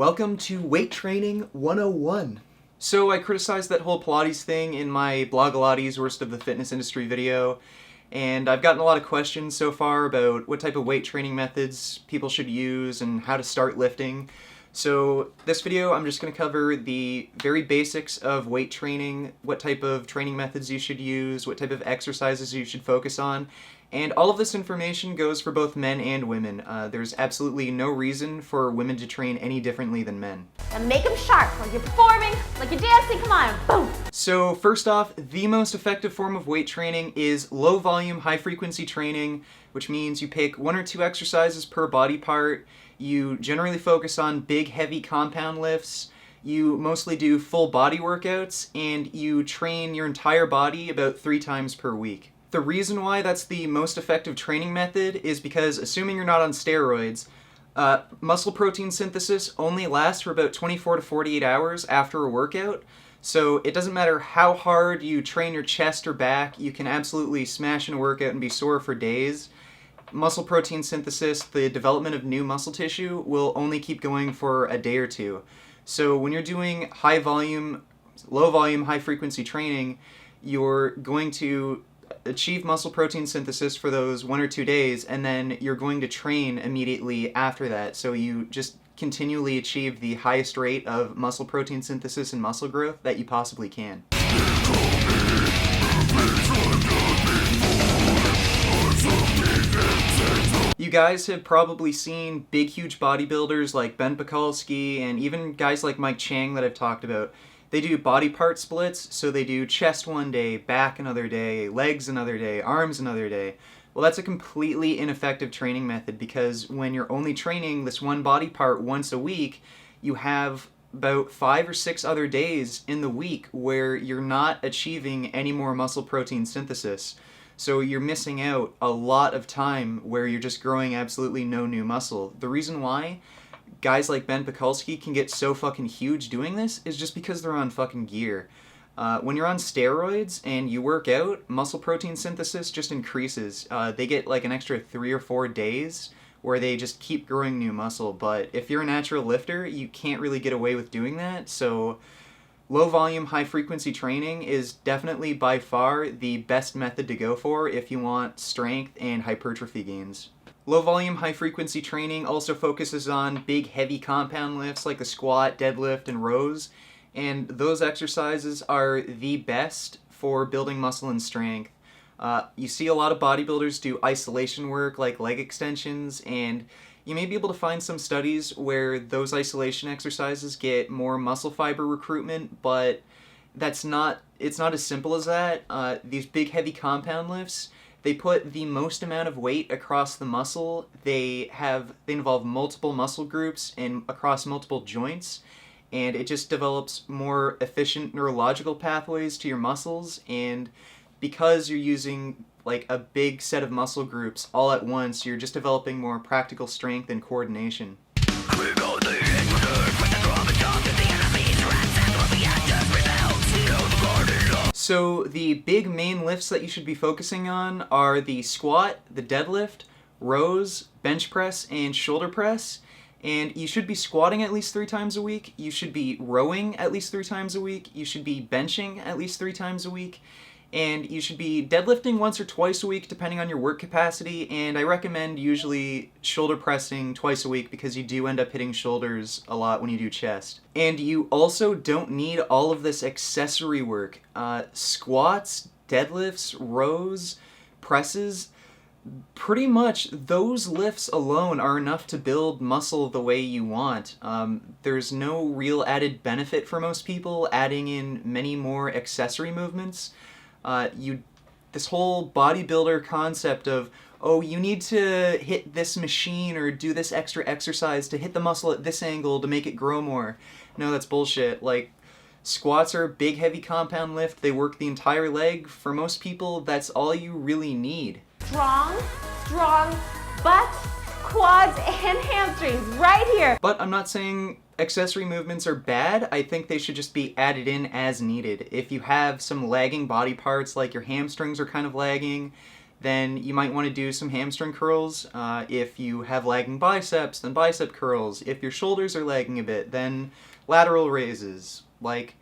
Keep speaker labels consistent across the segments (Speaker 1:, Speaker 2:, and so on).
Speaker 1: Welcome to Weight Training 101. So I criticized that whole Pilates thing in my Blogilates Worst of the Fitness Industry video, and I've gotten a lot of questions so far about what type of weight training methods people should use and how to start lifting. So this video I'm just going to cover the very basics of weight training, what type of training methods you should use, what type of exercises you should focus on, and all of this information goes for both men and women. There's absolutely no reason for women to train any differently than men.
Speaker 2: And make them sharp, like you're performing, like you're dancing, come on, boom!
Speaker 1: So first off, the most effective form of weight training is low volume, high frequency training, which means you pick one or two exercises per body part. You generally focus on big, heavy compound lifts. You mostly do full body workouts, and you train your entire body about 3 times per week. The reason why that's the most effective training method is because, assuming you're not on steroids, muscle protein synthesis only lasts for about 24 to 48 hours after a workout. So it doesn't matter how hard you train your chest or back, you can absolutely smash in a workout and be sore for days. Muscle protein synthesis, the development of new muscle tissue, will only keep going for a day or two. So when you're doing low volume, high frequency training, you're going to achieve muscle protein synthesis for those 1 or 2 days, and then you're going to train immediately after that. So you just continually achieve the highest rate of muscle protein synthesis and muscle growth that you possibly can. You guys have probably seen big, huge bodybuilders like Ben Pakulski and even guys like Mike Chang that I've talked about. They do body part splits, so they do chest one day, back another day, legs another day, arms another day. Well, that's a completely ineffective training method, because when you're only training this one body part once a week, you have about 5 or 6 other days in the week where you're not achieving any more muscle protein synthesis. So you're missing out a lot of time where you're just growing absolutely no new muscle. The reason why guys like Ben Pakulski can get so fucking huge doing this is just because they're on fucking gear. When you're on steroids and you work out, muscle protein synthesis just increases. They get like an extra 3 or 4 days where they just keep growing new muscle. But if you're a natural lifter, you can't really get away with doing that. So low volume, high frequency training is definitely by far the best method to go for if you want strength and hypertrophy gains. Low volume, high frequency training also focuses on big, heavy compound lifts like the squat, deadlift, and rows. And those exercises are the best for building muscle and strength. You see a lot of bodybuilders do isolation work like leg extensions, and you may be able to find some studies where those isolation exercises get more muscle fiber recruitment, but it's not as simple as that. These big, heavy compound lifts, they put the most amount of weight across the muscle. They involve multiple muscle groups and across multiple joints, and it just develops more efficient neurological pathways to your muscles. And because you're using like a big set of muscle groups all at once, you're just developing more practical strength and coordination. So the big main lifts that you should be focusing on are the squat, the deadlift, rows, bench press, and shoulder press. And you should be squatting at least 3 times a week. You should be rowing at least 3 times a week. You should be benching at least 3 times a week. And you should be deadlifting once or twice a week depending on your work capacity. And I recommend usually shoulder pressing twice a week, because you do end up hitting shoulders a lot when you do chest. And you also don't need all of this accessory work. Squats, deadlifts, rows, presses, pretty much those lifts alone are enough to build muscle the way you want. There's no real added benefit for most people adding in many more accessory movements. This whole bodybuilder concept of, oh, you need to hit this machine or do this extra exercise to hit the muscle at this angle to make it grow more. No, that's bullshit. Like, squats are a big, heavy compound lift. They work the entire leg. For most people, that's all you really need.
Speaker 2: Strong, butt, quads, and hamstrings right here.
Speaker 1: But I'm not saying accessory movements are bad. I think they should just be added in as needed. If you have some lagging body parts, like your hamstrings are kind of lagging, then you might want to do some hamstring curls. If you have lagging biceps, then bicep curls. If your shoulders are lagging a bit, then lateral raises. Like,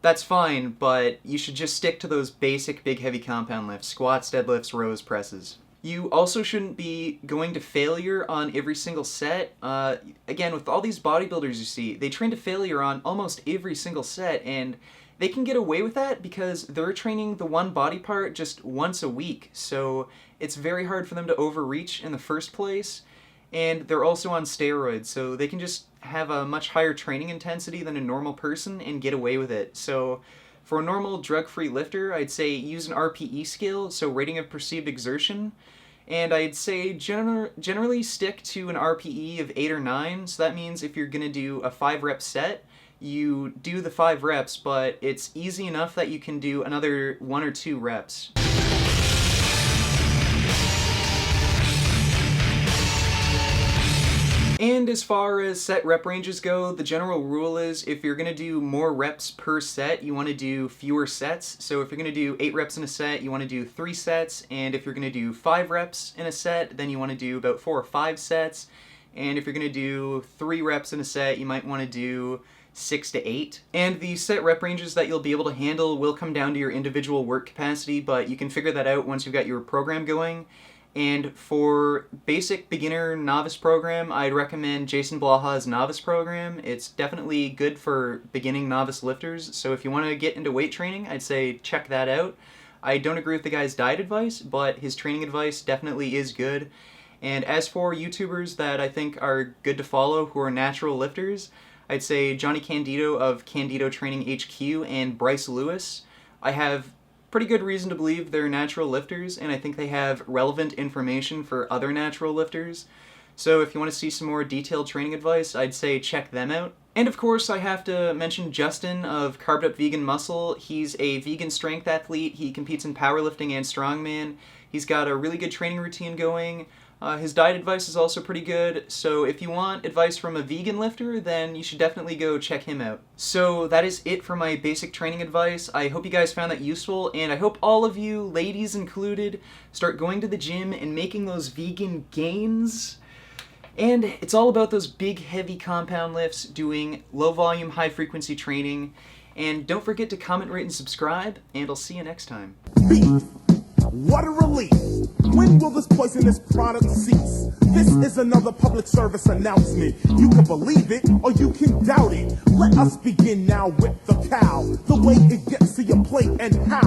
Speaker 1: that's fine, but you should just stick to those basic big heavy compound lifts: squats, deadlifts, rows, presses. You also shouldn't be going to failure on every single set. Again, with all these bodybuilders you see, they train to failure on almost every single set, and they can get away with that because they're training the one body part just once a week. So it's very hard for them to overreach in the first place. And they're also on steroids, so they can just have a much higher training intensity than a normal person and get away with it. So for a normal drug-free lifter, I'd say use an RPE scale, so rating of perceived exertion. And I'd say generally stick to an RPE of 8 or 9. So that means if you're going to do a 5-rep set, you do the 5 reps, but it's easy enough that you can do another 1 or 2 reps. And as far as set rep ranges go, the general rule is if you're going to do more reps per set, you want to do fewer sets. So if you're going to do 8 reps in a set, you want to do 3 sets. And if you're going to do 5 reps in a set, then you want to do about 4 or 5 sets. And if you're going to do 3 reps in a set, you might want to do 6 to 8. And the set rep ranges that you'll be able to handle will come down to your individual work capacity, but you can figure that out once you've got your program going. And for basic beginner novice program, I'd recommend Jason Blaha's novice program. It's definitely good for beginning novice lifters, so if you want to get into weight training, I'd say check that out. I don't agree with the guy's diet advice, but his training advice definitely is good. And as for YouTubers that I think are good to follow who are natural lifters, I'd say Johnny Candido of Candido Training HQ and Bryce Lewis. I have pretty good reason to believe they're natural lifters, and I think they have relevant information for other natural lifters. So if you want to see some more detailed training advice, I'd say check them out. And of course, I have to mention Justin of Carved Up Vegan Muscle. He's a vegan strength athlete. He competes in powerlifting and strongman. He's got a really good training routine going. His diet advice is also pretty good, so if you want advice from a vegan lifter, then you should definitely go check him out. So that is it for my basic training advice. I hope you guys found that useful, and I hope all of you, ladies included, start going to the gym and making those vegan gains. And it's all about those big, heavy compound lifts, doing low-volume, high-frequency training. And don't forget to comment, rate, and subscribe, and I'll see you next time.
Speaker 3: What a relief! When will this poisonous product cease? This is another public service announcement. You can believe it or you can doubt it. Let us begin now with the cow. The way it gets to your plate and how.